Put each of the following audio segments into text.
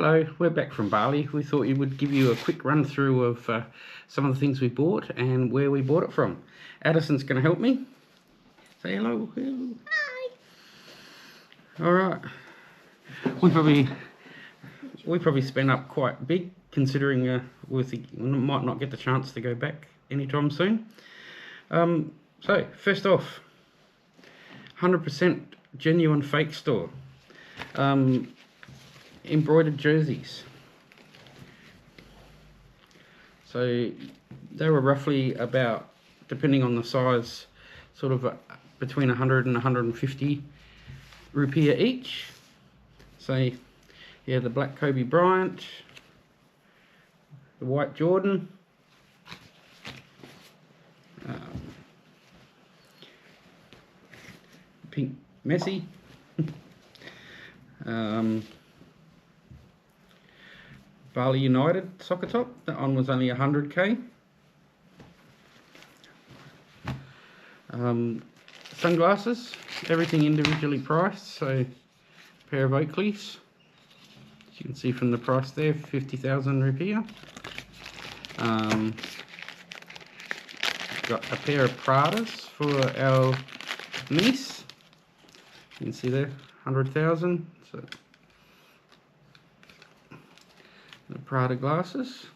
Hello, we're back from Bali. We thought we would give you a quick run through of some of the things we bought and where we bought it from. Addison's going to help me. Say hello. Hi. Alright. We probably spent up quite big, considering we might not get the chance to go back anytime soon. So, first off, 100% genuine fake store. Embroidered jerseys. So they were roughly about, depending on the size, sort of between 100 and 150 rupiah each. So yeah, the black Kobe Bryant, the white Jordan, pink Messi, Bali United soccer top. That one was only 100k. Sunglasses, everything individually priced. So a pair of Oakleys, as you can see from the price there, 50,000 rupiah. Got a pair of Pradas for our niece. You can see there, 100,000. So the Prada glasses.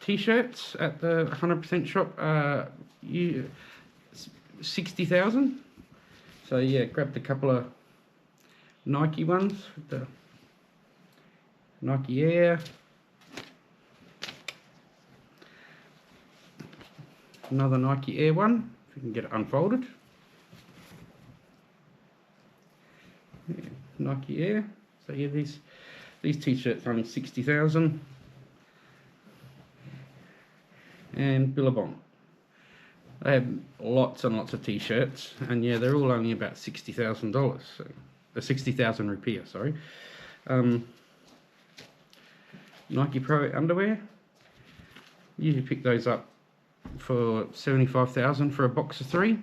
T-shirts at the 100% shop, 60,000. So yeah, grabbed a couple of Nike ones with the Nike Air. Another Nike Air one, if we can get it unfolded. Yeah, Nike Air. So yeah, these t-shirts are only 60,000. And Billabong. They have lots and lots of t-shirts, and yeah, they're all only about $60,000. So 60,000 rupiah, sorry. Nike Pro underwear. Usually pick those up for 75,000 for a box of 3.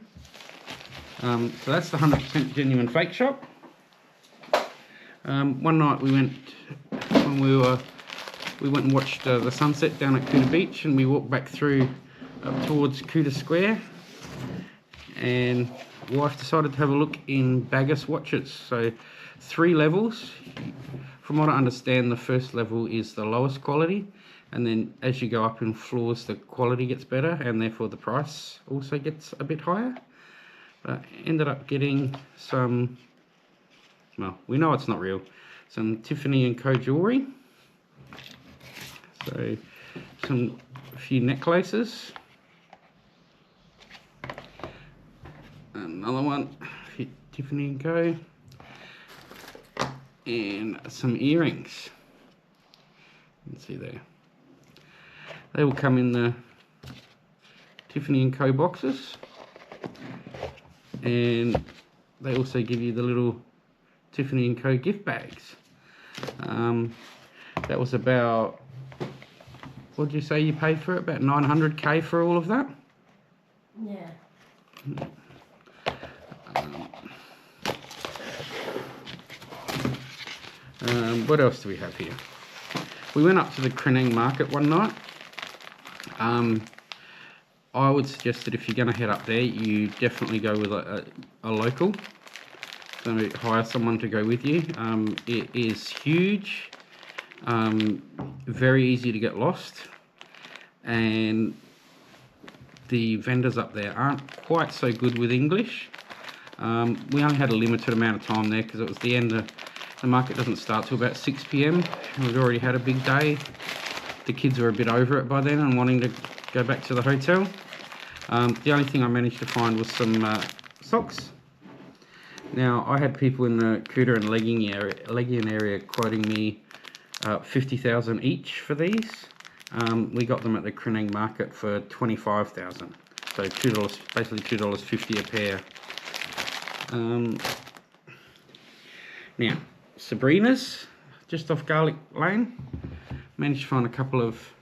So that's the 100% genuine fake shop. One night we went and watched the sunset down at Kuta Beach, and we walked back through up towards Kuta Square, and wife decided to have a look in Bagus watches. So 3 levels. From what I understand, the first level is the lowest quality, and then as you go up in floors the quality gets better, and therefore the price also gets a bit higher. But ended up getting some, well, we know it's not real, some Tiffany & Co jewellery. So a few necklaces, another one, Tiffany & Co, and some earrings. You can see there. They will come in the Tiffany & Co boxes, and they also give you the little Tiffany & Co gift bags. That was about, what did you say you paid for it? About 900k for all of that? Yeah. What else do we have here? We went up to the Kreneng market one night. I would suggest that if you're going to head up there, you definitely go with a local. So hire someone to go with you. It is huge. Very easy to get lost, and the vendors up there aren't quite so good with English. We only had a limited amount of time there because it was the end of the market. Doesn't start till about 6 p.m. and we'd already had a big day. The kids were a bit over it by then and wanting to go back to the hotel. The only thing I managed to find was some socks. Now I had people in the Kuta and Legian area quoting me 50,000 each for these. We got them at the Kreneng market for 25,000. So $2, basically $2.50 a pair. Now Sabrina's, just off Garlic Lane. Managed to find a couple of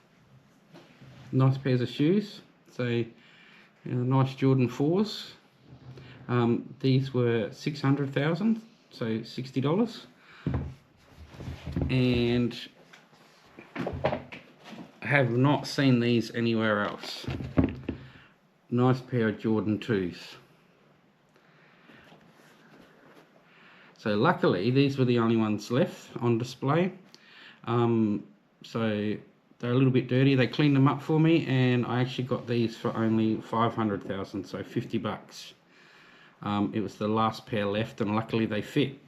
nice pairs of shoes. So nice Jordan 4s. These were 600,000. so $60. And I have not seen these anywhere else. Nice pair of Jordan 2s. So luckily these were the only ones left on display. So they're a little bit dirty. They cleaned them up for me, and I actually got these for only 500,000, so 50 bucks. It was the last pair left, and luckily they fit.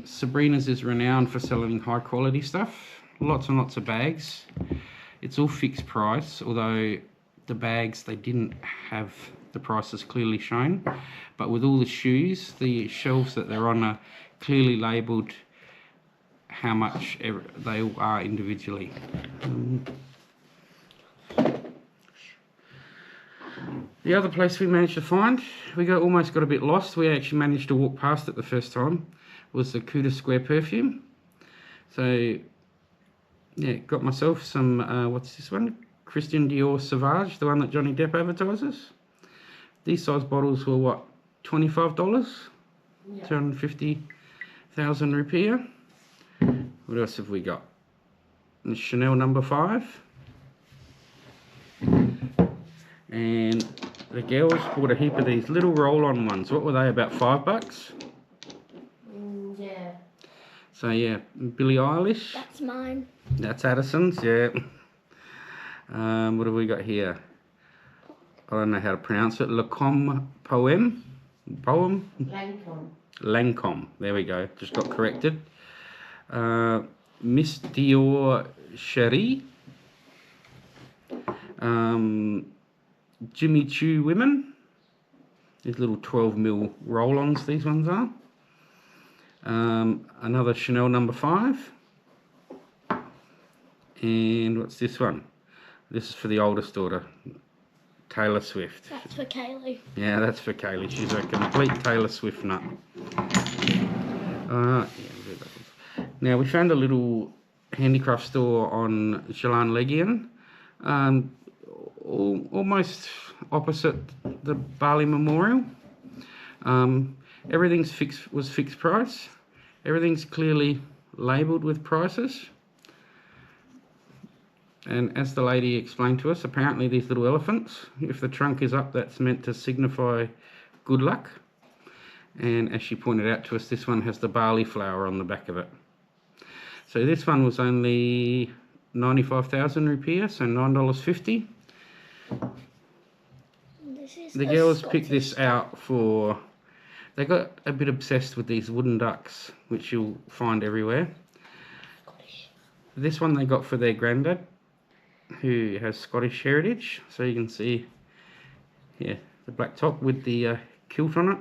Sabrina's is renowned for selling high quality stuff, lots and lots of bags. It's all fixed price, although the bags, they didn't have the prices clearly shown, but with all the shoes, the shelves that they're on are clearly labelled how much they are individually. The other place we managed to find, we almost got a bit lost. We actually managed to walk past it the first time, was the Kuta Square perfume. So yeah, got myself some, what's this one? Christian Dior Sauvage, the one that Johnny Depp advertises. These size bottles were what, $25? Yeah. 250,000 rupiah. What else have we got? The Chanel number 5. And the girls bought a heap of these little roll-on ones. What were they, about $5? Yeah. So yeah, Billie Eilish. That's mine. That's Addison's, yeah. What have we got here? I don't know how to pronounce it. Poem? Lancome. There we go. Just got corrected. Miss Dior Cherie. Jimmy Choo Women. These little 12mm roll-ons, these ones are. Another Chanel number 5. And what's this one? This is for the oldest daughter, Taylor Swift. That's for Kaylee. Yeah, that's for Kaylee. She's a complete Taylor Swift nut. Yeah, now we found a little handicraft store on Jalan Legian, almost opposite the Bali Memorial. Everything's was fixed price. Everything's clearly labelled with prices. And as the lady explained to us, apparently these little elephants, if the trunk is up, that's meant to signify good luck. And as she pointed out to us, this one has the barley flower on the back of it. So this one was only 95,000 rupiah, so $9.50. The girls picked this out for, they got a bit obsessed with these wooden ducks, which you'll find everywhere. This one they got for their granddad, who has Scottish heritage. So you can see, yeah, the black top with the kilt on it.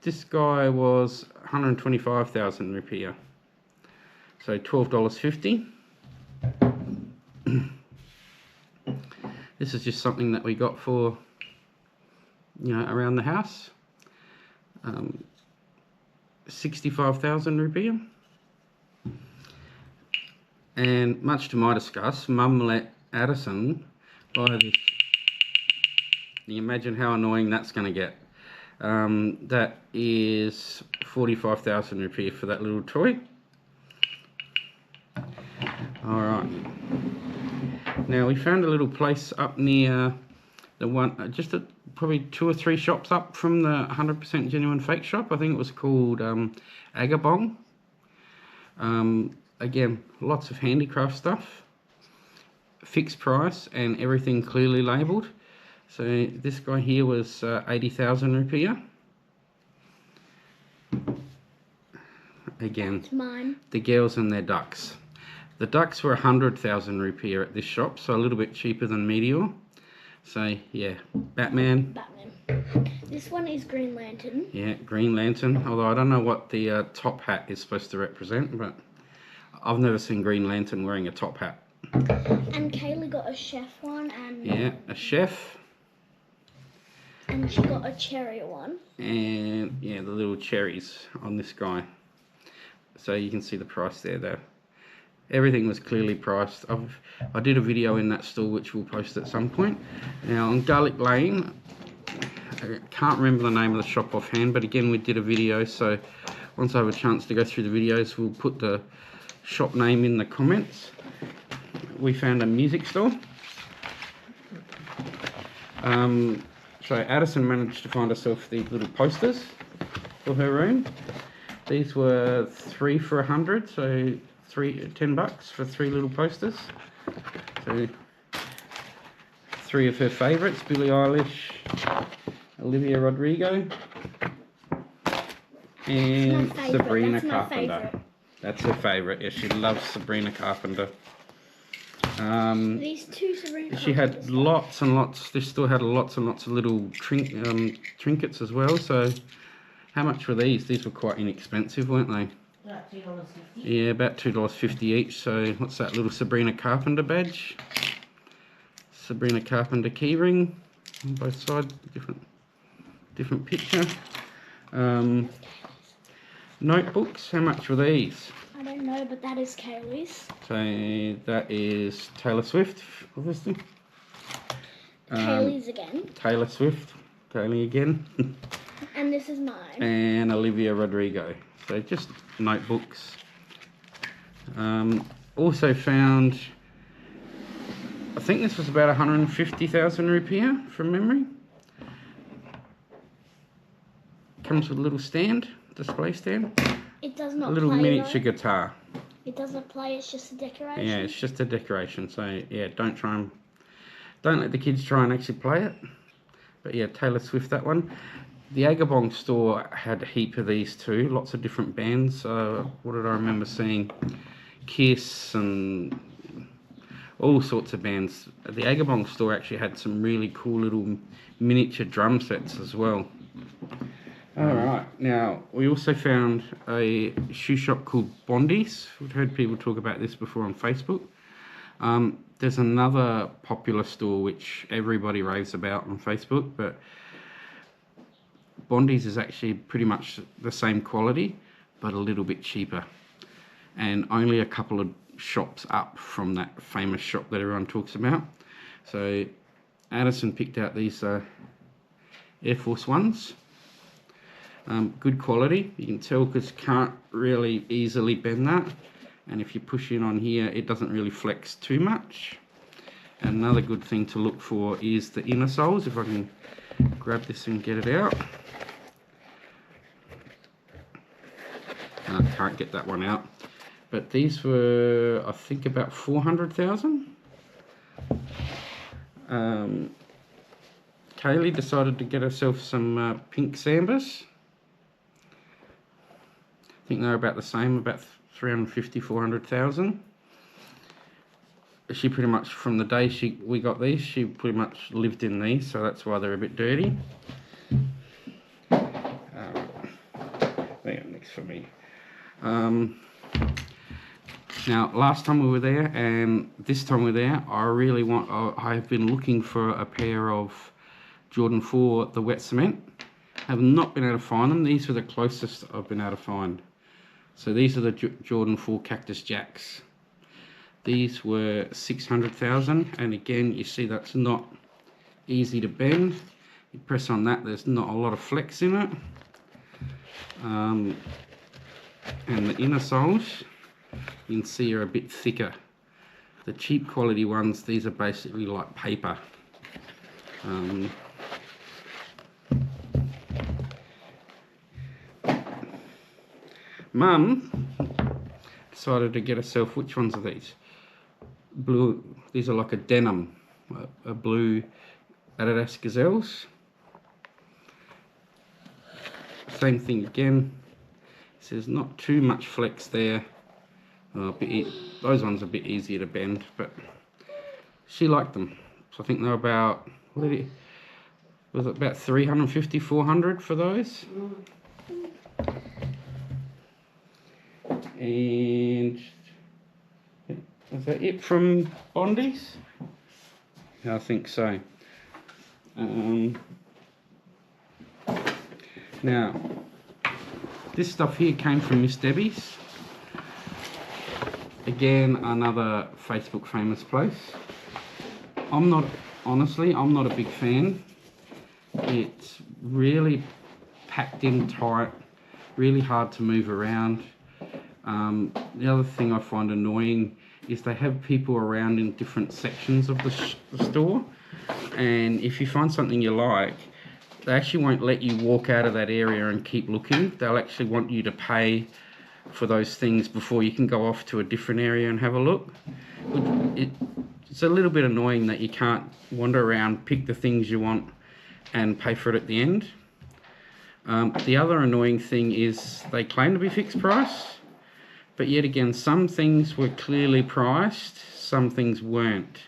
This guy was 125,000 rupiah, so $12.50. This is just something that we got for, you know, around the house. 65,000 rupiah. And much to my disgust, Mum let Addison buy this. Can you imagine how annoying that's going to get? That is 45,000 rupiah for that little toy. Alright. Now we found a little place up near the one, just probably 2 or 3 shops up from the 100% genuine fake shop. I think it was called Agabong. Again, lots of handicraft stuff, fixed price, and everything clearly labelled. So this guy here was 80,000 rupiah. Again, that's mine. The girls and their ducks. The ducks were 100,000 rupiah at this shop, so a little bit cheaper than Meteor. So yeah, Batman. This one is Green Lantern. Yeah, Green Lantern. Although I don't know what the top hat is supposed to represent, but I've never seen Green Lantern wearing a top hat. And Kaylee got a chef one, and yeah, a chef. And she got a cherry one. And yeah, the little cherries on this guy. So you can see the price there though. Everything was clearly priced. I did a video in that store which we'll post at some point. Now on Garlic Lane, I can't remember the name of the shop offhand, but again we did a video, so once I have a chance to go through the videos we'll put the shop name in the comments. We found a music store. So Addison managed to find herself these little posters for her room. These were 3 for 100, so $10 for 3 little posters. So 3 of her favourites: Billie Eilish, Olivia Rodrigo, and Sabrina Carpenter. That's her favourite. Yeah, she loves Sabrina Carpenter. These 2 Sabrina. She had lots and lots. This store had lots and lots of little trinkets as well. So, how much were these? These were quite inexpensive, weren't they? About $2.50. Yeah, about $2.50 each. So, what's that little Sabrina Carpenter badge? Sabrina Carpenter keyring on both sides. Different picture. Notebooks. How much were these? I don't know, but that is Kaylee's. So that is Taylor Swift, obviously. Kaylee's again. Taylor Swift, Kaylee again. And this is mine. And Olivia Rodrigo. So just notebooks. Also found, I think this was about 150,000 rupiah from memory. Comes with a little stand, display stand. It does not A little play, miniature though. guitar. It doesn't play, it's just a decoration. Yeah, it's just a decoration. So yeah, don't let the kids try and actually play it. But yeah, Taylor Swift, that one. The Agabong store had a heap of these too, lots of different bands. What did I remember seeing? Kiss and all sorts of bands. The Agabong store actually had some really cool little miniature drum sets as well. Alright, now we also found a shoe shop called Bondy's. We've heard people talk about this before on Facebook. There's another popular store which everybody raves about on Facebook, but Bondy's is actually pretty much the same quality but a little bit cheaper, and only a couple of shops up from that famous shop that everyone talks about. So Addison picked out these Air Force Ones. Good quality, you can tell because you can't really easily bend that, and if you push in on here it doesn't really flex too much. And another good thing to look for is the inner soles. If I can grab this and get it out. I can't get that one out, but these were I think about 400,000. Kaylee decided to get herself some pink Sambas. I think they're about the same, about 350, 400,000. She pretty much, from the day we got these, she pretty much lived in these, so that's why they're a bit dirty. They are next for me. Now, last time we were there and this time we're there, I have been looking for a pair of Jordan 4, the wet cement. Have not been able to find them. These were the closest I've been able to find. So these are the Jordan 4 Cactus Jacks. These were 600,000, and again you see that's not easy to bend. You press on that, there's not a lot of flex in it. And the inner soles, you can see, are a bit thicker. The cheap quality ones, these are basically like paper. Mum decided to get herself, which ones are these? Blue, these are like a denim, a blue Adidas Gazelles. Same thing again, it says not too much flex there. Those ones are a bit easier to bend, but she liked them. So I think they're about, was it about 350, 400 for those? And is that it from Bondy's? I think so. Now, this stuff here came from Miss Debby's. Again, another Facebook famous place. Honestly, I'm not a big fan. It's really packed in tight, really hard to move around. The other thing I find annoying is they have people around in different sections of the store, and if you find something you like, they actually won't let you walk out of that area and keep looking. They'll actually want you to pay for those things before you can go off to a different area and have a look. It's a little bit annoying that you can't wander around, pick the things you want and pay for it at the end. The other annoying thing is they claim to be fixed price, but yet again some things were clearly priced, some things weren't.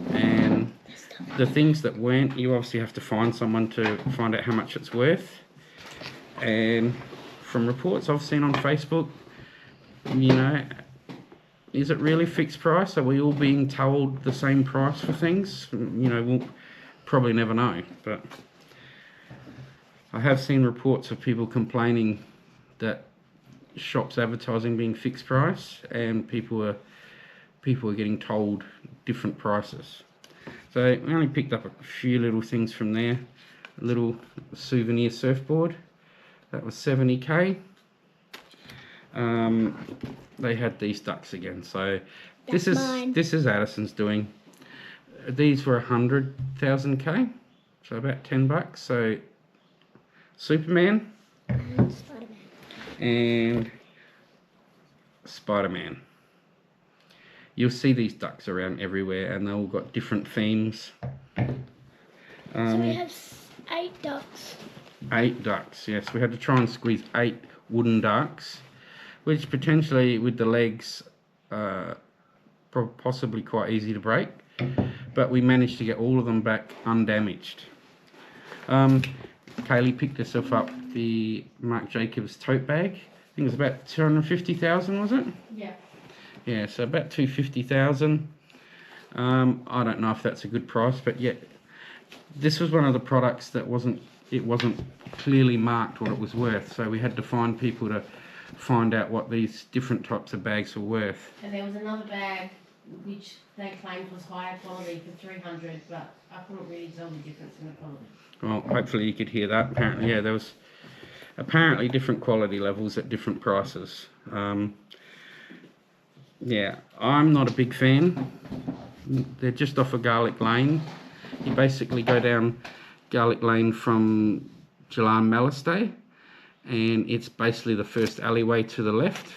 And the things that weren't, you obviously have to find someone to find out how much it's worth. And from reports I've seen on Facebook, you know, is it really fixed price? Are we all being told the same price for things? You know, we'll probably never know. But I have seen reports of people complaining that shops advertising being fixed price, and people are getting told different prices. So we only picked up a few little things from there. A little souvenir surfboard, that was 70k. They had these ducks again, so this is Addison's doing. These were 100,000k, so about $10. So Superman and Spider-Man. You'll see these ducks around everywhere, and they all got different themes. So we have 8 ducks. 8 ducks, yes. We had to try and squeeze 8 wooden ducks, which potentially with the legs possibly quite easy to break, but we managed to get all of them back undamaged. Kaylee picked herself up the Marc Jacobs tote bag. I think it was about 250,000, was it? Yeah. Yeah, so about 250,000. I don't know if that's a good price, but yet this was one of the products that wasn't clearly marked what it was worth, so we had to find people to find out what these different types of bags were worth. And there was another bag which they claimed was higher quality for 300, but I couldn't really tell the difference in the quality. Well, hopefully you could hear that. Apparently, yeah, there was apparently different quality levels at different prices. Yeah, I'm not a big fan. They're just off of Garlic Lane. You basically go down Garlic Lane from Jalan Melasti, and it's basically the first alleyway to the left.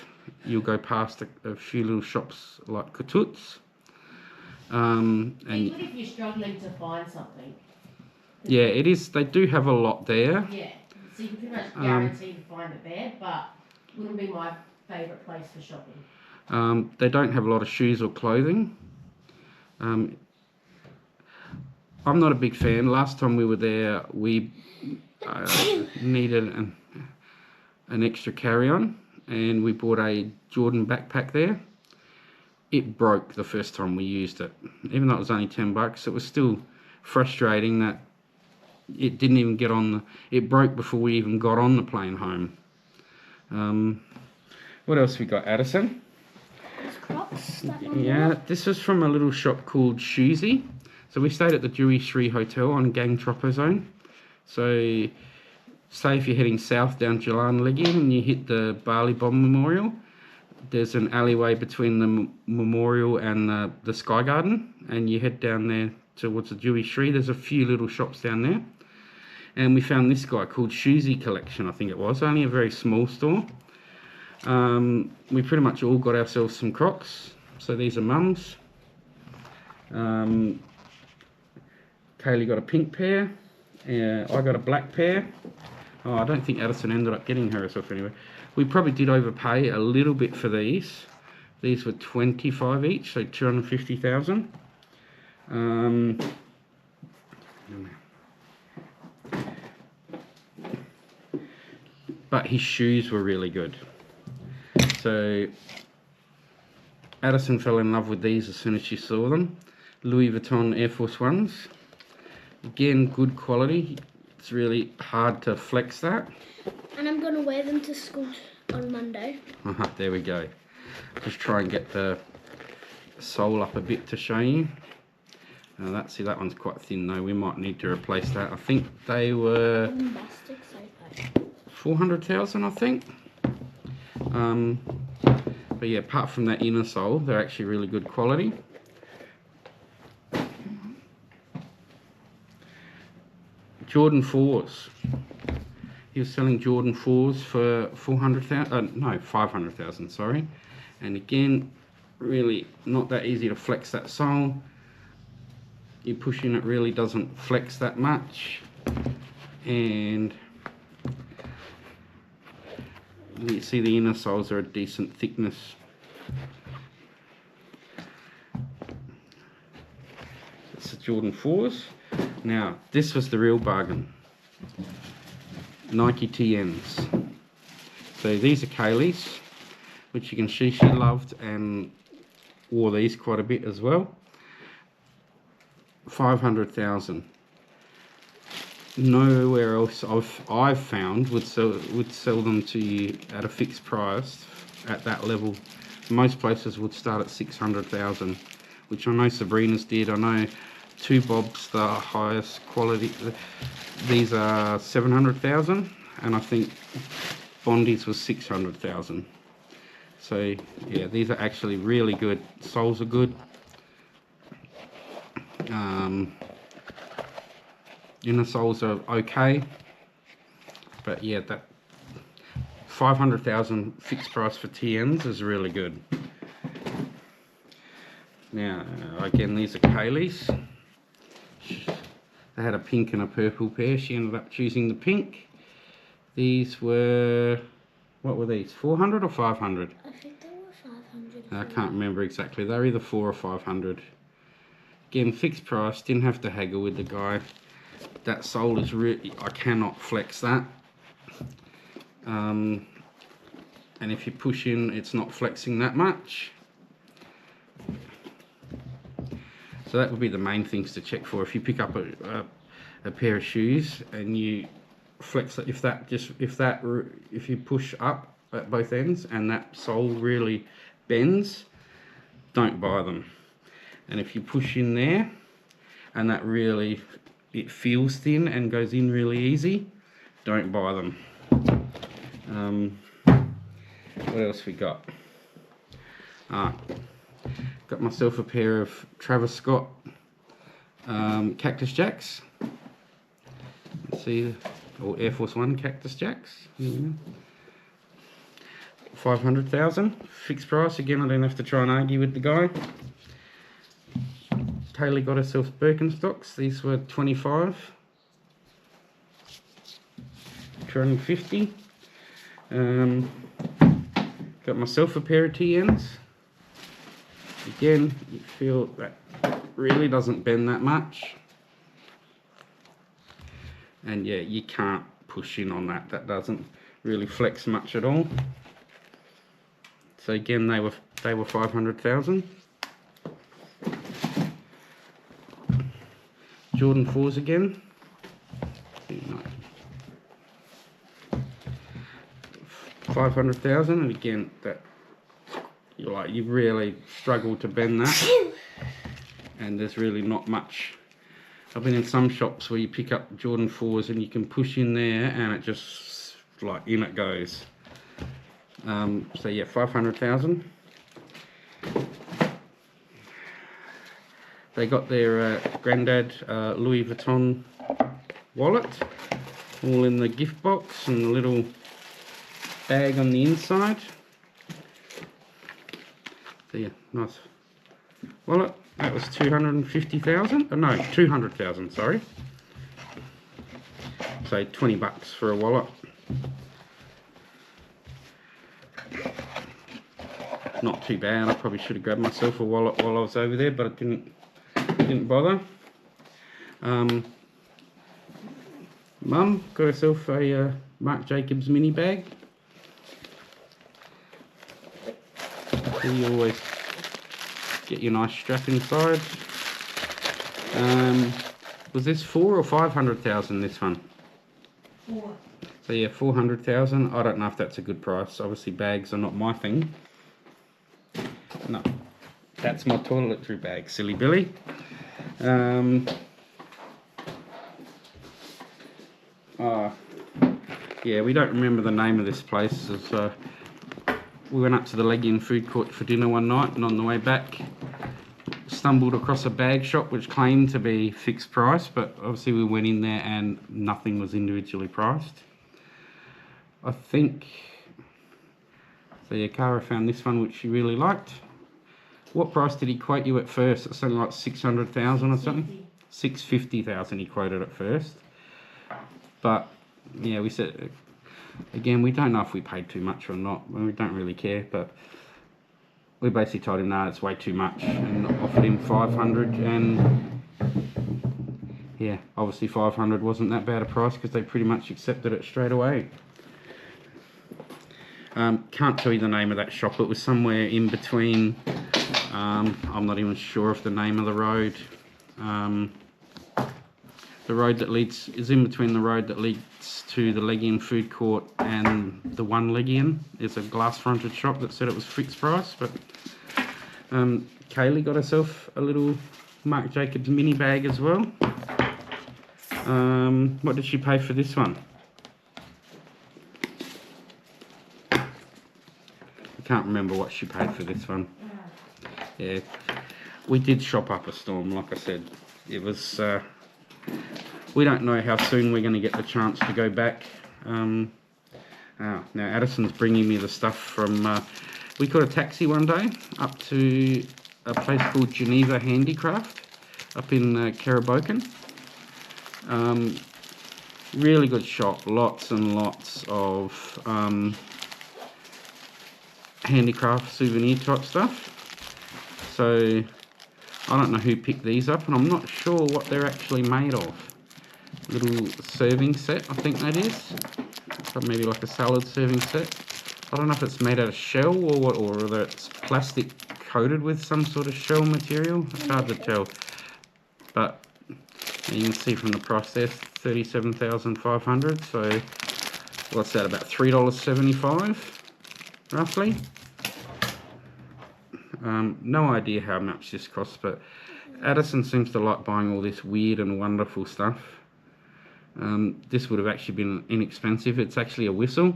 You'll go past a few little shops like Kututs. And Even if you're struggling to find something. yeah, it is. They do have a lot there. Yeah, so you can pretty much guarantee to find it there, but wouldn't be my favourite place for shopping. They don't have a lot of shoes or clothing. I'm not a big fan. Last time we were there, we needed an extra carry-on, and we bought a Jordan backpack there. It broke the first time we used it. Even though it was only $10, it was still frustrating that it didn't even get on it broke before we even got on the plane home. What else we got, Addison? Crocs. Yeah, this was from a little shop called Shoesi. So we stayed at the Dewi Sri Hotel on Gang Tropo Zone. So say if you're heading south down Jalan Legian and you hit the Bali Bomb Memorial, there's an alleyway between the memorial and the Sky Garden, and you head down there towards the Dewi Sri. There's a few little shops down there, and we found this guy called Shoesi Collection, I think it was, only a very small store. We pretty much all got ourselves some Crocs. So these are Mum's. Kaylee got a pink pair. I got a black pair. Oh, I don't think Addison ended up getting herself anyway. We probably did overpay a little bit for these. These were 25 each, so 250,000. But his shoes were really good. So Addison fell in love with these as soon as she saw them. Louis Vuitton Air Force Ones. Again, good quality. It's really hard to flex that. And I'm going to wear them to school on Monday. There we go. Just try and get the sole up a bit to show you. See, that one's quite thin though. We might need to replace that. I think they were 400,000, I think. But yeah, apart from that inner sole, they're actually really good quality. Jordan 4s. He was selling Jordan 4s for 400,000, no, 500,000, sorry. And again, really not that easy to flex that sole. You push in, it really doesn't flex that much. And you see the inner soles are a decent thickness. It's the Jordan 4s. Now, this was the real bargain. Nike TNs. So these are Kaylee's, which you can see she loved and wore these quite a bit as well. 500,000. Nowhere else I've found would sell them to you at a fixed price at that level. Most places would start at 600,000, which I know Sabrina's did. I know Two Bob's the highest quality. These are 700,000, and I think Bondy's was 600,000. So yeah, these are actually really good. Soles are good. Inner soles are okay, but yeah, that 500,000 fixed price for TNs is really good. Now, again, these are Kaylee's. They had a pink and a purple pair. She ended up choosing the pink. These were, what were these? 400 or 500? I think they were 500. I can't remember exactly. They're either 400 or 500. Again, fixed price. Didn't have to haggle with the guy. That sole is really, I cannot flex that. And if you push in, it's not flexing that much. So that would be the main things to check for. If you pick up a pair of shoes and you flex it, if you push up at both ends and that sole really bends, don't buy them. And if you push in there and that really, it feels thin and goes in really easy, don't buy them. What else we got? Got myself a pair of Travis Scott Cactus Jacks. Let's see, or Air Force One Cactus Jacks. 500,000 fixed price. Again, I don't have to try and argue with the guy. Kaylee got herself Birkenstocks. These were 25, 250. Got myself a pair of TNs. Again, you feel that really doesn't bend that much. And yeah, you can't push in on that. That doesn't really flex much at all. So again, they were 500,000. Jordan 4s again. 500,000, and again, that you really struggle to bend that, and there's really not much. I've been in some shops where you pick up Jordan 4s and you can push in there and it just like in it goes. So yeah, 500,000. They got their granddad Louis Vuitton wallet, all in the gift box and a little bag on the inside. So yeah, nice wallet. That was 250,000. Oh no, 200,000. Sorry. So 20 bucks for a wallet. Not too bad. I probably should have grabbed myself a wallet while I was over there, but I didn't bother. Mum got herself a Marc Jacobs mini bag. So you always get your nice strap inside. Was this 400,000 or 500,000? This one. 4. So yeah, 400,000. I don't know if that's a good price. Obviously, bags are not my thing. No, that's my toiletry bag, silly Billy. Yeah, we don't remember the name of this place. We went up to the Legian food court for dinner one night, and on the way back stumbled across a bag shop which claimed to be fixed price, but obviously we went in there and nothing was individually priced. I think, so yeah, Cara found this one which she really liked. What price did he quote you at first? It's something like 600,000 or something? 650,000 he quoted at first. But yeah, we said, again, we don't know if we paid too much or not. We don't really care, but we basically told him, no, it's way too much, and offered him 500, and yeah, obviously 500 wasn't that bad a price because they pretty much accepted it straight away. Can't tell you the name of that shop. It was somewhere in between. I'm not even sure of the name of the road. The road that leads is in between the road that leads to the Legian food court and the One Legian. It's a glass fronted shop that said it was fixed price, but Kaylee got herself a little Marc Jacobs mini bag as well. What did she pay for this one? I can't remember what she paid for this one. Yeah, we did shop up a storm, like I said. It was, we don't know how soon we're going to get the chance to go back. Now Addison's bringing me the stuff from, we got a taxi one day up to a place called Geneva Handicraft up in Karabokan. Really good shop, lots and lots of handicraft souvenir type stuff. So I don't know who picked these up, and I'm not sure what they're actually made of. Little serving set, I think that is. Or maybe like a salad serving set. I don't know if it's made out of shell or what, or whether it's plastic coated with some sort of shell material. It's hard to tell. But you can see from the price there, $37,500. So what's that, about $3.75 roughly? No idea how much this costs, but Addison seems to like buying all this weird and wonderful stuff. This would have actually been inexpensive. It's actually a whistle.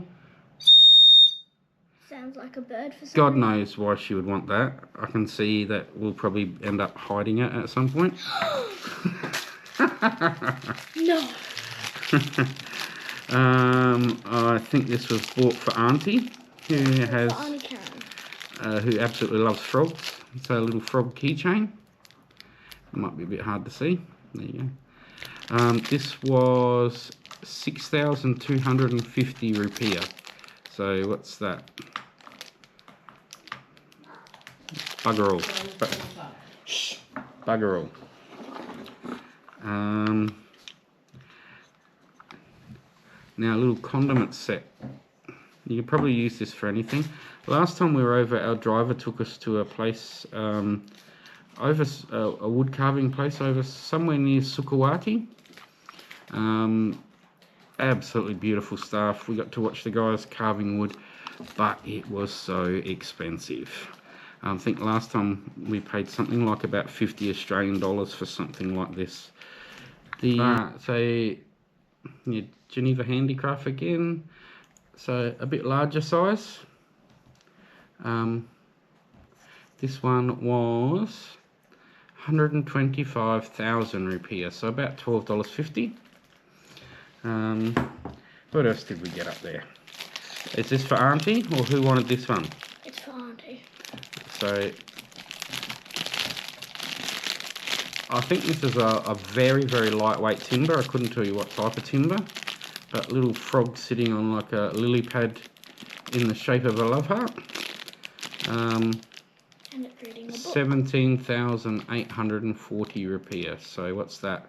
Sounds like a bird for some God reason. knows why she would want that. I can see that we'll probably end up hiding it at some point. No. I think this was bought for Auntie, who has... For Auntie Karen. who absolutely loves frogs. It's a little frog keychain. It might be a bit hard to see. There you go. This was 6,250 rupiah. So what's that? Bugger all. Bugger all. Now a little condiment set. You could probably use this for anything. Last time we were over, our driver took us to a place, over a wood carving place over somewhere near Sukawati. Absolutely beautiful stuff. We got to watch the guys carving wood, but it was so expensive. I think last time we paid something like about 50 Australian dollars for something like this. So yeah, Geneva Handicraft again. So a bit larger size. This one was 125,000 rupiah, so about $12.50. What else did we get up there? Is this for Auntie, or who wanted this one? It's for Auntie. So I think this is a very, very lightweight timber. I couldn't tell you what type of timber, but little frog sitting on like a lily pad in the shape of a love heart. And it's reading a book. 17,840 rupiah. So what's that?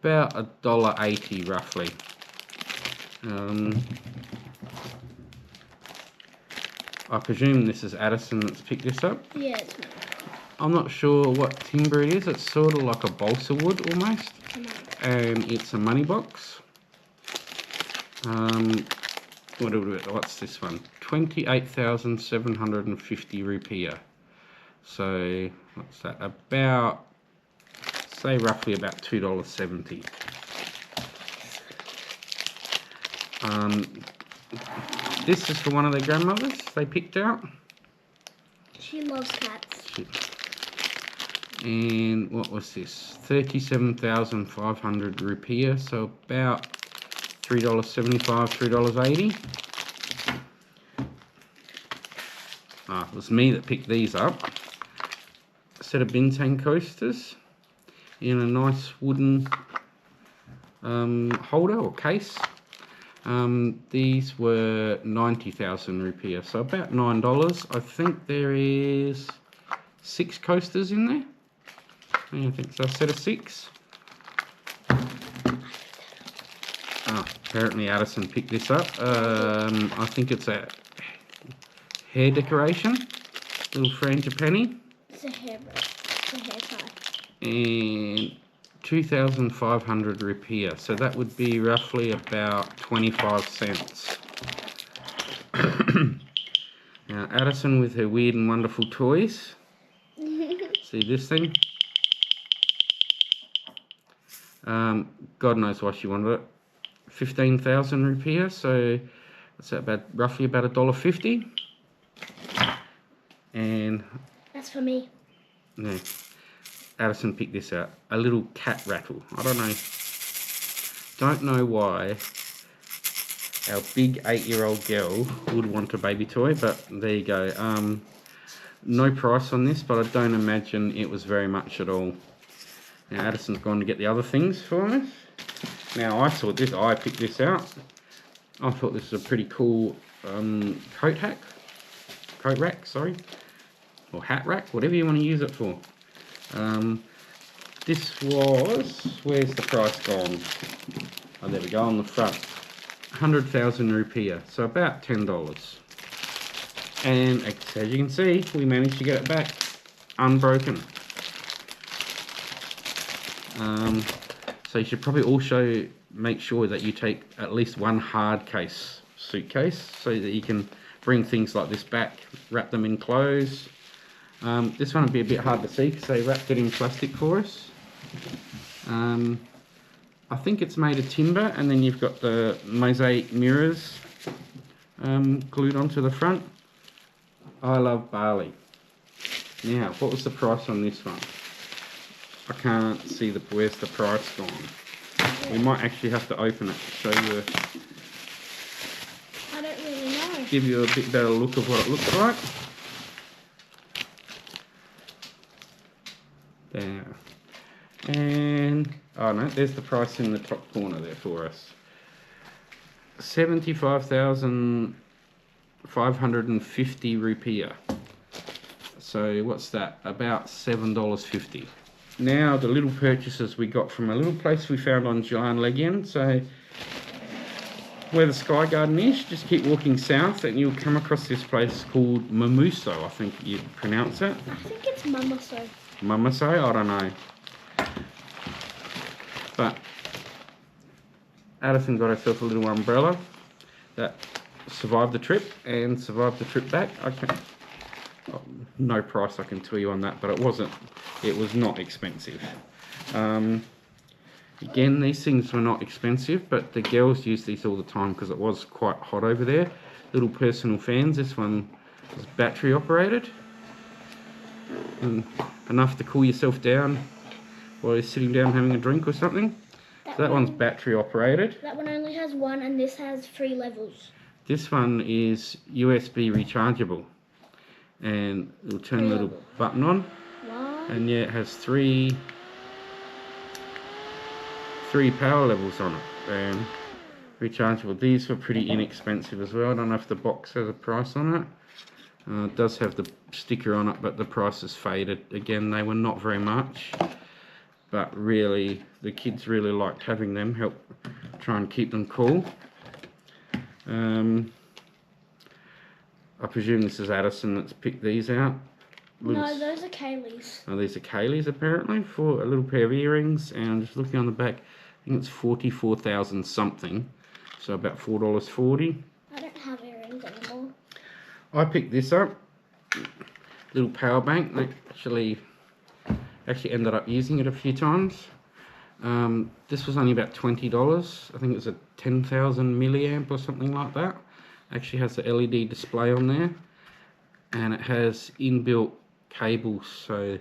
About $1.80 roughly. I presume this is Addison that's picked this up. Yeah, it's me. I'm not sure what timber it is. It's sort of like a balsa wood almost. And it's a money box. What's this one? 28,750 rupiah. So what's that? About say roughly about $2.70. This is for one of their grandmothers they picked out. She loves cats. And what was this? 37,500 rupiah, so about $3.75, $3.80. It was me that picked these up. A set of bintang coasters in a nice wooden holder or case. These were 90,000 rupiah, so about $9. I think there is 6 coasters in there. I think so, a set of 6. Apparently Addison picked this up. I think it's a hair decoration, little frangipani. It's a hair tie. And 2,500 rupiah, so that would be roughly about 25 cents. Now Addison with her weird and wonderful toys. See this thing? God knows why she wanted it. 15,000 rupiah, so that's roughly about $1.50. And that's for me. No, Addison picked this out. A little cat rattle. I don't know why our big 8-year-old girl would want a baby toy, but there you go. No price on this, but I don't imagine it was very much at all. Now Addison's gone to get the other things for us. Now I picked this out. I thought this was a pretty cool coat rack, sorry, or hat rack, whatever you want to use it for. This was, where's the price gone? Oh, there we go, on the front. 100,000 rupiah, so about $10. And as you can see, we managed to get it back unbroken. So you should probably also make sure that you take at least one hard case suitcase so that you can bring things like this back, wrap them in clothes. This one would be a bit hard to see because they wrapped it in plastic for us. I think it's made of timber, and then you've got the mosaic mirrors glued onto the front. I love Bali. Now, what was the price on this one? I can't see where's the price gone. We might actually have to open it to show you. I don't really know. Give you a bit better look of what it looks like. There. And, oh no, there's the price in the top corner there for us. 75,550 rupiah. So what's that? About $7.50. Now the little purchases we got from a little place we found on Jalan Legian. So where the Sky Garden is, just keep walking south and you'll come across this place called Mumuso, I think you pronounce it. I think it's Mumuso. Mumuso? I don't know. But Addison got herself a little umbrella that survived the trip and survived the trip back. No price I can tell you on that, but it was not expensive. Again, these things were not expensive, but the girls use these all the time because it was quite hot over there. Little personal fans. This one is battery operated, and enough to cool yourself down while you're sitting down having a drink or something. That one's battery operated. That one only has 1, and this has 3 levels. This one is USB rechargeable, and it'll turn the little button on. Wow. And yeah, it has three power levels on it, and rechargeable. These were pretty inexpensive as well. I don't know if the box has a price on it. It does have the sticker on it, but the price is faded. Again, they were not very much, but really the kids really liked having them, help try and keep them cool. I presume this is Addison that's picked these out. No, those are Kaylee's. Oh, these are Kaylee's apparently, for a little pair of earrings, and just looking on the back, I think it's 44,000 something, so about $4.40. I don't have earrings anymore. I picked this up, little power bank that actually Actually ended up using it a few times. This was only about $20. I think it was a 10,000 milliamp or something like that. Actually has the LED display on there, and it has inbuilt cables. So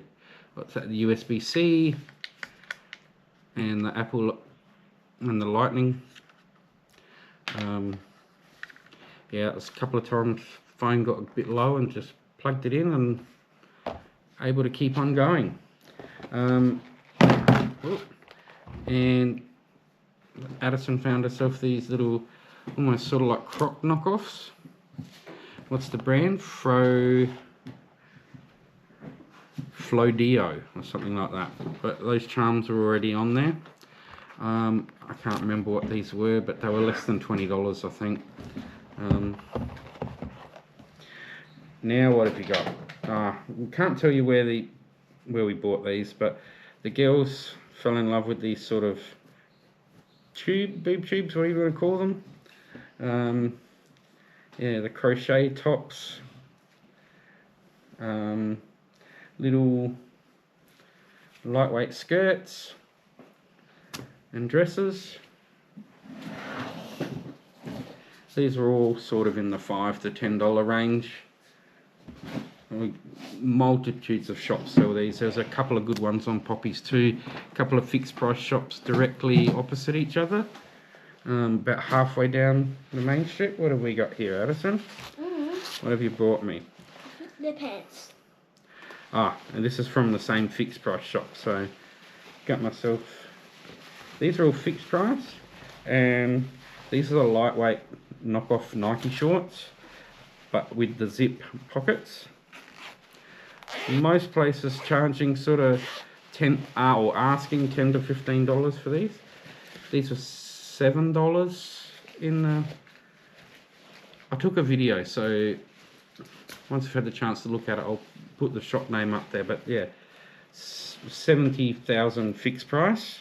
what's that? The USB-C and the Apple and the Lightning. Yeah, it was a couple of times phone got a bit low and just plugged it in and able to keep on going. And Addison found herself these little, almost sort of like Croc knockoffs. What's the brand? Flodio or something like that. But those charms were already on there. I can't remember what these were, but they were less than $20, I think. Now what have you got? We can't tell you where we bought these, but the girls fell in love with these sort of boob tubes, what do you want to call them? Yeah, the crochet tops, little lightweight skirts and dresses. These are all sort of in the $5 to $10 range. Multitudes of shops sell these. There's a couple of good ones on Poppies too. A couple of fixed price shops directly opposite each other. About halfway down the main strip. What have we got here, Addison? What have you bought me? The pants. And this is from the same fixed price shop. So got myself, these are all fixed price, and these are the lightweight knockoff Nike shorts, but with the zip pockets. Most places charging sort of or asking $10 to $15 for these. These were $7 in the... I took a video, so once I've had the chance to look at it, I'll put the shop name up there. But yeah, 70,000 fixed price,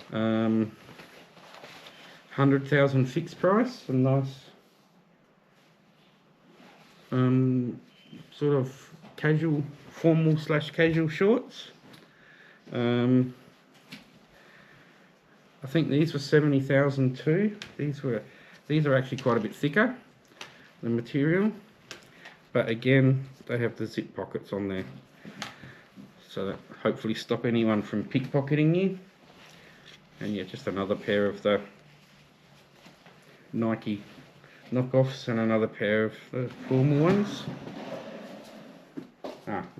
100,000 fixed price. Some nice sort of casual, formal / casual shorts. I think these were 70,000 too. These are actually quite a bit thicker, the material, but again they have the zip pockets on there, so that hopefully stop anyone from pickpocketing you. And yeah, just another pair of the Nike knockoffs and another pair of the formal ones.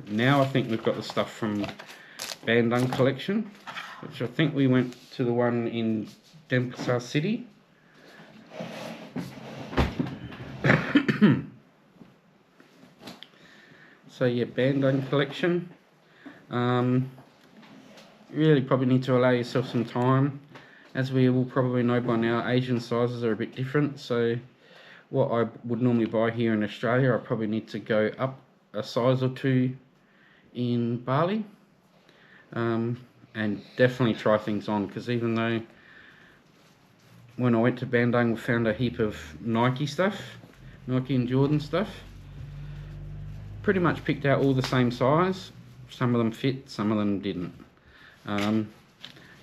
Now I think we've got the stuff from Bandung collection, which I think we went to the one in Denpasar City. So yeah, Bandung collection. Really probably need to allow yourself some time. As we will probably know by now, Asian sizes are a bit different. So what I would normally buy here in Australia, I probably need to go up a size or two in Bali. And definitely try things on, because even though when I went to Bandung we found a heap of Nike stuff, Nike and Jordan stuff, pretty much picked out all the same size. Some of them fit, some of them didn't.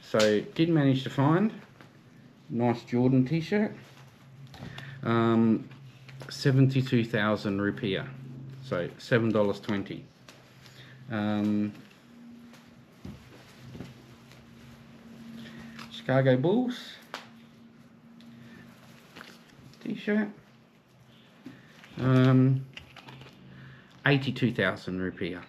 So did manage to find nice Jordan t-shirt, 72,000 rupiah, so $7.20. Chicago Bulls t-shirt, 82,000 rupiah.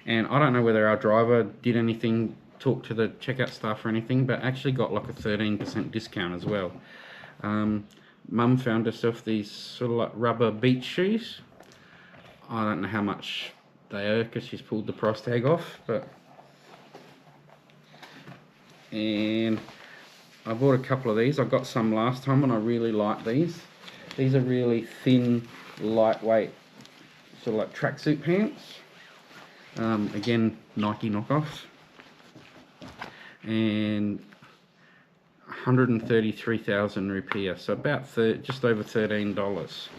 And I don't know whether our driver did anything, talk to the checkout staff or anything, but actually got like a 13% discount as well. Mum found herself these sort of like rubber beach shoes. I don't know how much they are because she's pulled the price tag off, but... And I bought a couple of these. I got some last time and I really like these. These are really thin, lightweight, sort of like tracksuit pants. Again, Nike knockoffs. And 133,000 rupiah, so about just over $13.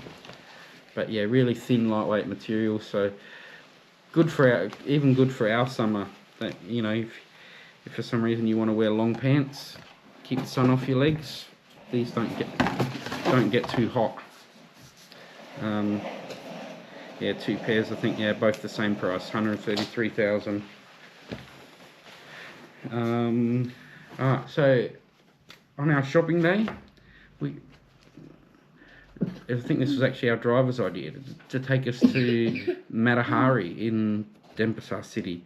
But yeah, really thin, lightweight material. So good for our summer. That, you know, if for some reason you want to wear long pants, keep the sun off your legs. These don't get too hot. Yeah, 2 pairs. I think, yeah, both the same price, 133,000. Alright, so on our shopping day, I think this was actually our driver's idea to take us to Matahari in Denpasar city,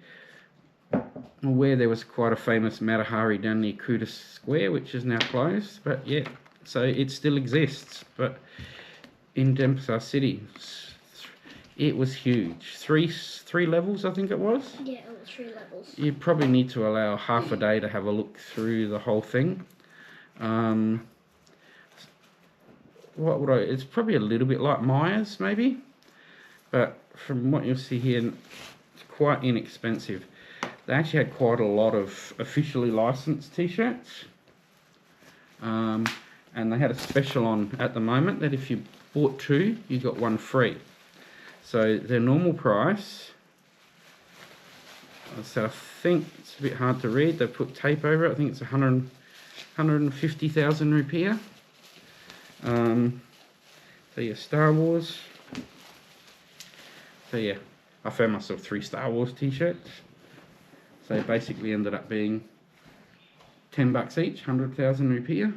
where there was quite a famous Matahari down near Kuta Square, which is now closed. But yeah, so it still exists, but in Denpasar city, it was huge. Three levels, I think it was. Yeah, it was 3 levels. You probably need to allow half a day to have a look through the whole thing. It's probably a little bit like Myers, maybe, but from what you'll see here, it's quite inexpensive. They actually had quite a lot of officially licensed t-shirts, and they had a special on at the moment that if you bought 2, you got 1 free. So their normal price, so I think it's a bit hard to read, they put tape over it, I think it's 150,000 rupiah. So yeah, Star Wars. So yeah, I found myself 3 Star Wars t-shirts. So it basically ended up being $10 each, 100,000 rupiah.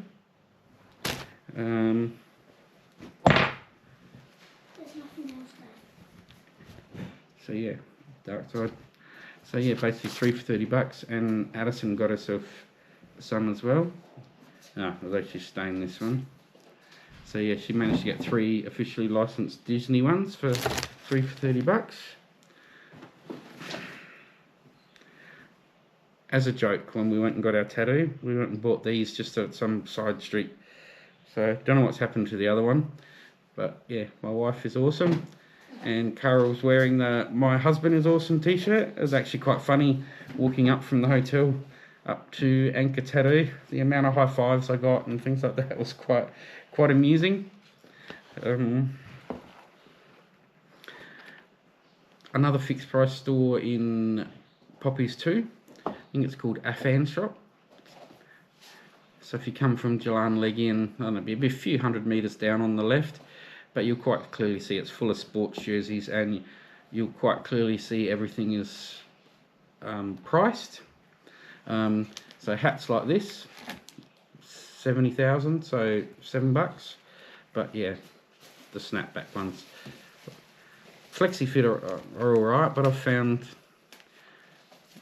There's nothing else there. So yeah, dark side. So yeah, basically 3 for $30, and Addison got herself some as well. Although she's staying this one. So yeah, she managed to get 3 officially licensed Disney ones for 3 for $30. As a joke, when we went and got our tattoo, we went and bought these just at some side street. So don't know what's happened to the other one, but yeah, my wife is awesome, and Carol's wearing the "My Husband is Awesome" t-shirt. It was actually quite funny walking up from the hotel up to Anchor Tattoo. The amount of high fives I got and things like that was quite amusing. Another fixed price store in Poppies too. I think it's called Affan Shop. So if you come from Jalan Legian, I don't know, it'll be a few hundred metres down on the left, but you'll quite clearly see it's full of sports jerseys, and you'll quite clearly see everything is priced. So hats like this, 70,000, so $7. But yeah, the snapback ones, flexi fit are alright, but I've found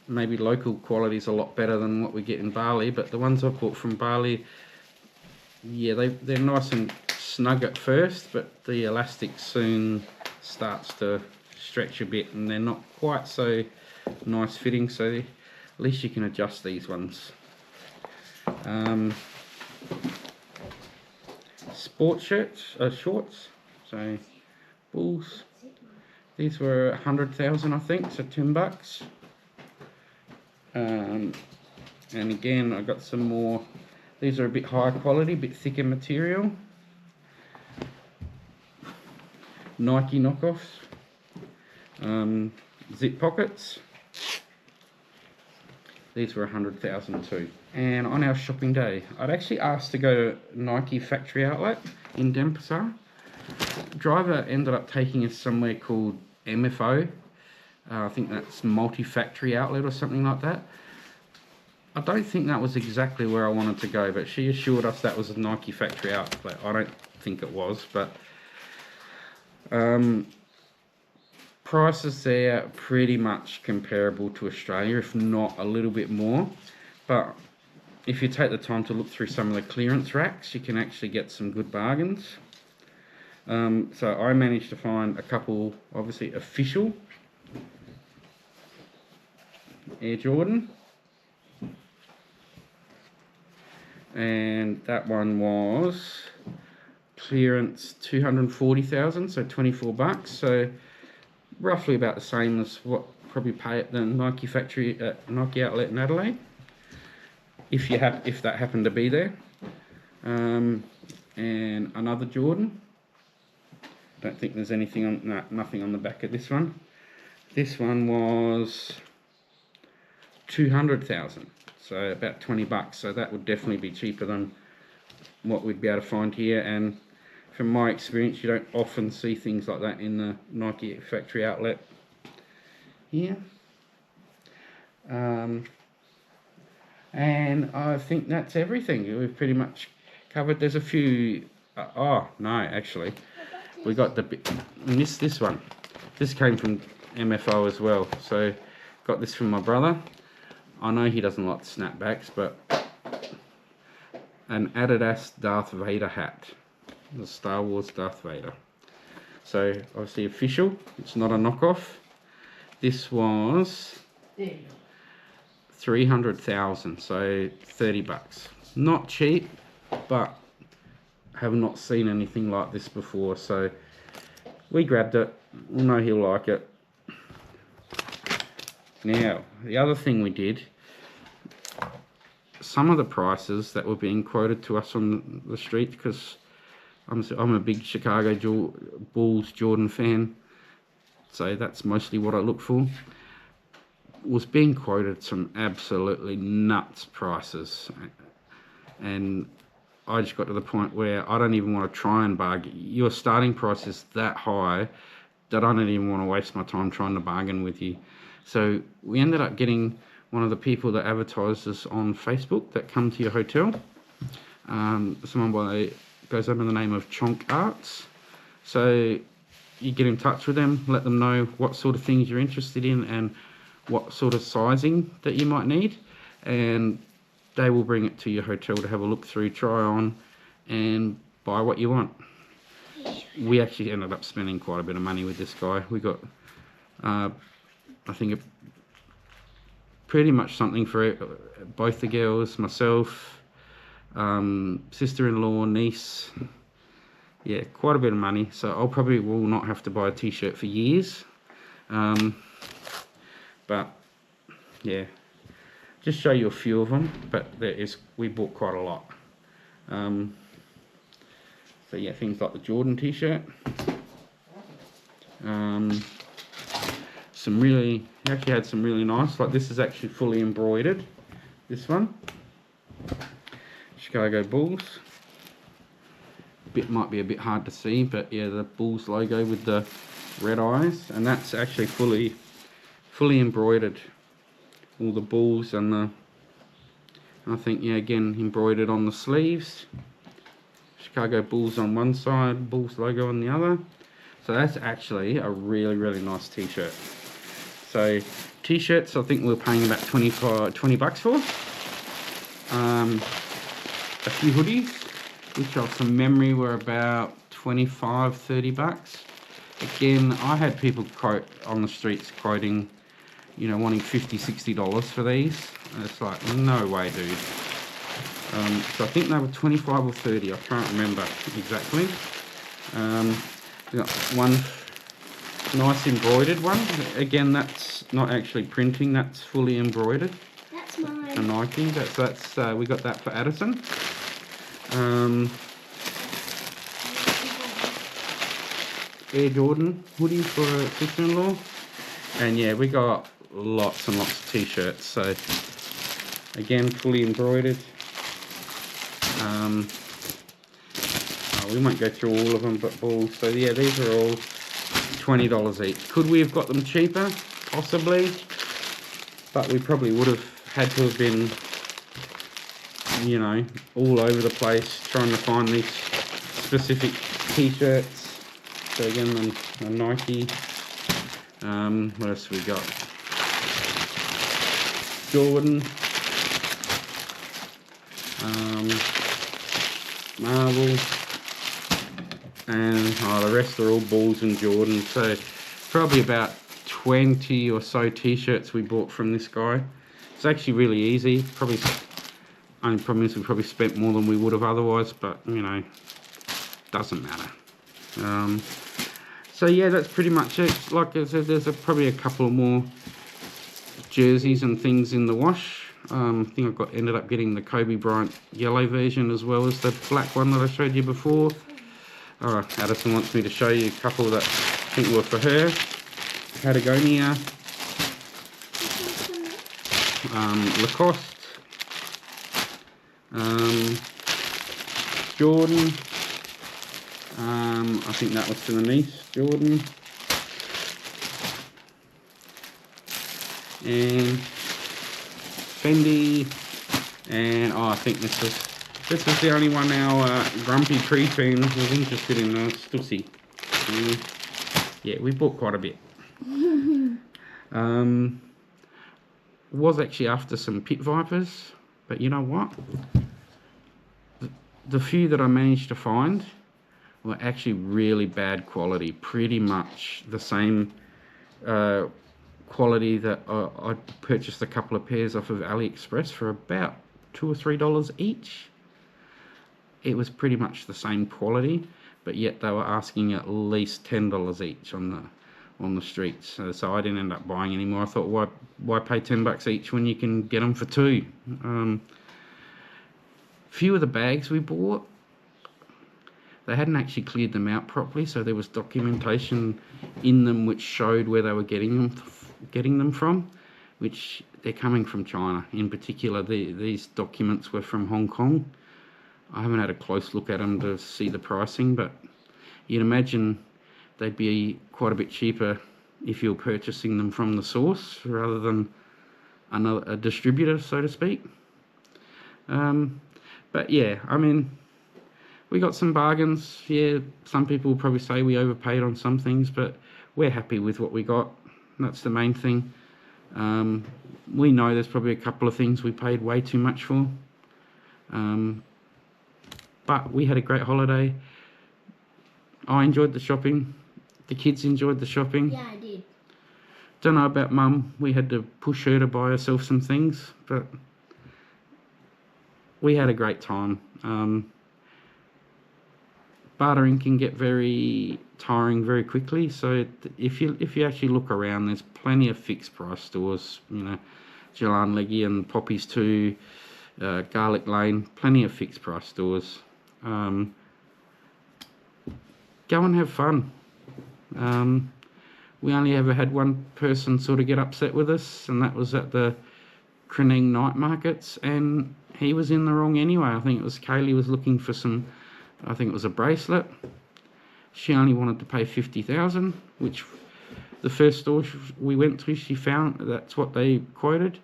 maybe local quality is a lot better than what we get in Bali. But the ones I've bought from Bali, yeah, they're nice and snug at first, but the elastic soon starts to stretch a bit, and they're not quite so nice fitting. So at least you can adjust these ones. Sports shorts, so Bulls. These were 100,000, I think, so $10. And again, I got some more. These are a bit higher quality, a bit thicker material. Nike knockoffs. Zip pockets. These were 100,000 too. And on our shopping day, I'd actually asked to go to Nike factory outlet in Denpasar. Driver ended up taking us somewhere called MFO. I think that's multi-factory outlet or something like that. I don't think that was exactly where I wanted to go, but she assured us that was a Nike factory outlet. I don't think it was, but prices there are pretty much comparable to Australia, if not a little bit more. But if you take the time to look through some of the clearance racks, you can actually get some good bargains. So I managed to find a couple, obviously official Air Jordan, and that one was clearance 240,000, so $24. So roughly about the same as what probably pay at the Nike factory at Nike outlet in Adelaide, if that happened to be there. And another Jordan. Don't think there's anything on, no, nothing on the back of this one. This one was 200,000, so about 20 bucks. So that would definitely be cheaper than what we'd be able to find here. And from my experience, you don't often see things like that in the Nike factory outlet here. And I think that's everything. We've pretty much covered. There's a few. Oh no, actually, we got the this one. This came from MFO as well. So got this from my brother. I know he doesn't like snapbacks, but an Adidas Darth Vader hat, the Star Wars Darth Vader. So obviously official. It's not a knockoff. This was 300,000, so 30 bucks. Not cheap, but have not seen anything like this before, so we grabbed it. We know he'll like it. Now, the other thing we did, some of the prices that were being quoted to us on the street, because I'm a big Chicago Bulls Jordan fan, so that's mostly what I look for, was being quoted some absolutely nuts prices. And I just got to the point where I don't even want to try and bargain. Your starting price is that high that I don't even want to waste my time trying to bargain with you. So we ended up getting one of the people that advertises on Facebook that come to your hotel. Someone goes under the name of Chonk Arts. So you get in touch with them, let them know what sort of things you're interested in and what sort of sizing that you might need, and they will bring it to your hotel to have a look through, try on, and buy what you want. We actually ended up spending quite a bit of money with this guy. We got, I think, pretty much something for both the girls, myself, sister-in-law, niece. Yeah, quite a bit of money. So I'll probably will not have to buy a t-shirt for years. But yeah, just show you a few of them, but we bought quite a lot. So yeah, things like the Jordan t-shirt, we actually had some really nice, like this is actually fully embroidered, this one, Chicago Bulls. Might be a bit hard to see, but yeah, the Bulls logo with the red eyes, and that's actually fully embroidered, all the Bulls, and I think, yeah, again, embroidered on the sleeves, Chicago Bulls on one side, Bulls logo on the other. So that's actually a really nice t-shirt. So t-shirts, I think we were paying about 20 bucks for. A few hoodies, which from memory were about 25-30 bucks. Again, I had people quote on the streets quoting, you know, wanting $50-60 for these. And it's like, no way, dude. So I think they were 25 or 30. I can't remember exactly. We got one nice embroidered one. Again, that's not actually printing. That's fully embroidered. That's mine. A Nike. That's we got that for Addison. Air Jordan hoodie for a sister-in-law. And yeah, we got lots and lots of t-shirts. So again, fully embroidered. We won't go through all of them, but Bulls. So yeah, these are all $20 each. Could we have got them cheaper? Possibly. But we probably would have had to have been, you know, all over the place trying to find these specific t-shirts. So again, the Nike. What else we got? Jordan. Marvel. And the rest are all Bulls and Jordan. So probably about 20 or so t-shirts we bought from this guy. It's actually really easy. Only problem is we probably spent more than we would have otherwise, but you know, doesn't matter. So yeah, that's pretty much it. Like I said, there's probably a couple more jerseys and things in the wash. I think ended up getting the Kobe Bryant yellow version as well as the black one that I showed you before. Addison wants me to show you a couple that I think were for her. Patagonia, Lacoste, Jordan, I think that was for the niece, Jordan, and Fendi, and I think this was the only one our grumpy preteen was interested in, Stussy. Yeah, we bought quite a bit. Was actually after some pit vipers, but you know what? The few that I managed to find were actually really bad quality, pretty much the same quality that I purchased a couple of pairs off of AliExpress for about $2 or $3 each. It was pretty much the same quality, but yet they were asking at least $10 each on the streets. So I didn't end up buying any more. I thought, why pay $10 each when you can get them for $2? Few of the bags we bought, they hadn't actually cleared them out properly, so there was documentation in them which showed where they were getting them from, which they're coming from China. In particular, these documents were from Hong Kong. I haven't had a close look at them to see the pricing, but you'd imagine they'd be quite a bit cheaper if you're purchasing them from the source rather than a distributor, so to speak. But yeah, I mean, we got some bargains. Yeah, some people will probably say we overpaid on some things, but we're happy with what we got. That's the main thing. We know there's probably a couple of things we paid way too much for. But we had a great holiday. I enjoyed the shopping. The kids enjoyed the shopping. Yeah, I did. Don't know about Mum. We had to push her to buy herself some things, but we had a great time. Bartering can get very tiring very quickly, so if you actually look around, there's plenty of fixed price stores. You know, Jalan Legian, Poppies 2, Garlic Lane, plenty of fixed price stores. Go and have fun. We only ever had one person sort of get upset with us, and that was at the Kreneng night markets, and he was in the wrong anyway. I think it was Kaylee was looking for some, I think it was a bracelet. She only wanted to pay $50,000, which the first store we went to, she found that's what they quoted,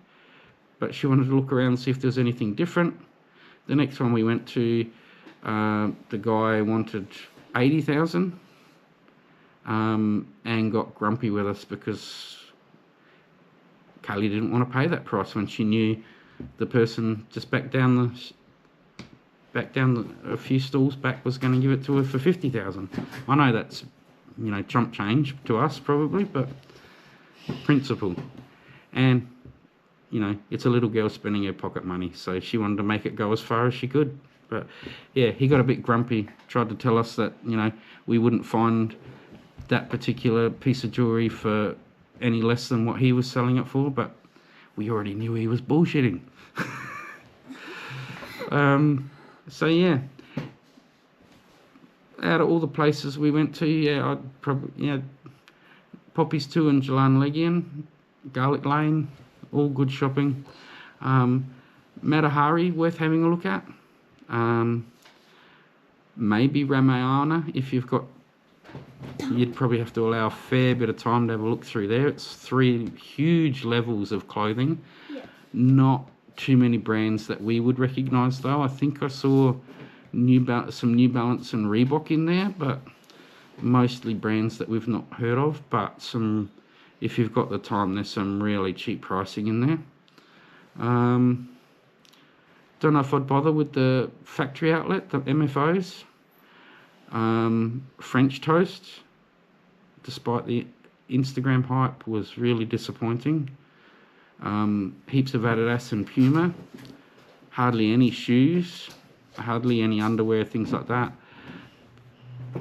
but she wanted to look around and see if there was anything different. The next one we went to, the guy wanted $80,000, and got grumpy with us because Kaylee didn't want to pay that price when she knew the person just back down a few stalls back was going to give it to her for $50,000. I know that's, you know, chump change to us probably, but principle. And you know, it's a little girl spending her pocket money, so she wanted to make it go as far as she could. But yeah, he got a bit grumpy, tried to tell us that, you know, we wouldn't find that particular piece of jewellery for any less than what he was selling it for, but we already knew he was bullshitting. So yeah, out of all the places we went to, yeah, I'd probably, yeah, Poppies 2 and Jalan Legian, Garlic Lane, all good shopping. Matahari, worth having a look at. Maybe Ramayana, if you've got, you'd probably have to allow a fair bit of time to have a look through there. It's 3 huge levels of clothing. Yeah. Not too many brands that we would recognise though. I think I saw some New Balance and Reebok in there, but mostly brands that we've not heard of. But some, if you've got the time, there's some really cheap pricing in there. Don't know if I'd bother with the factory outlet, the MFOs. French toast, despite the Instagram hype, was really disappointing. Heaps of Adidas and Puma, hardly any shoes, hardly any underwear, things like that.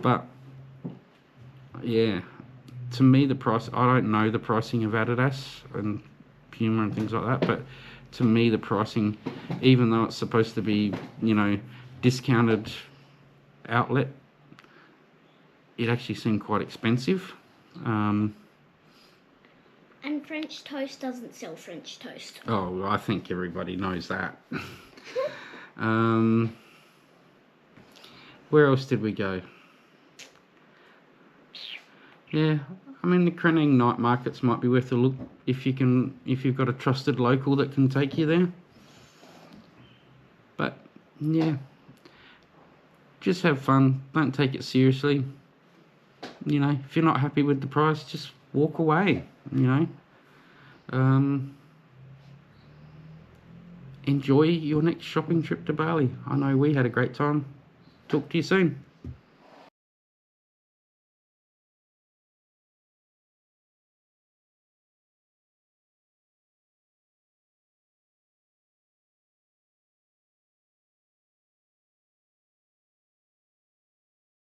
But yeah, to me the price, I don't know the pricing of Adidas and Puma and things like that, but to me the pricing, even though it's supposed to be, you know, discounted outlet, it actually seemed quite expensive. And French Toast doesn't sell French toast. Oh, I think everybody knows that. Where else did we go? Yeah, I mean the Kreneng night markets might be worth a look if you've got a trusted local that can take you there. But yeah, just have fun. Don't take it seriously. You know, if you're not happy with the price, just walk away. You know, enjoy your next shopping trip to Bali. I know we had a great time. Talk to you soon.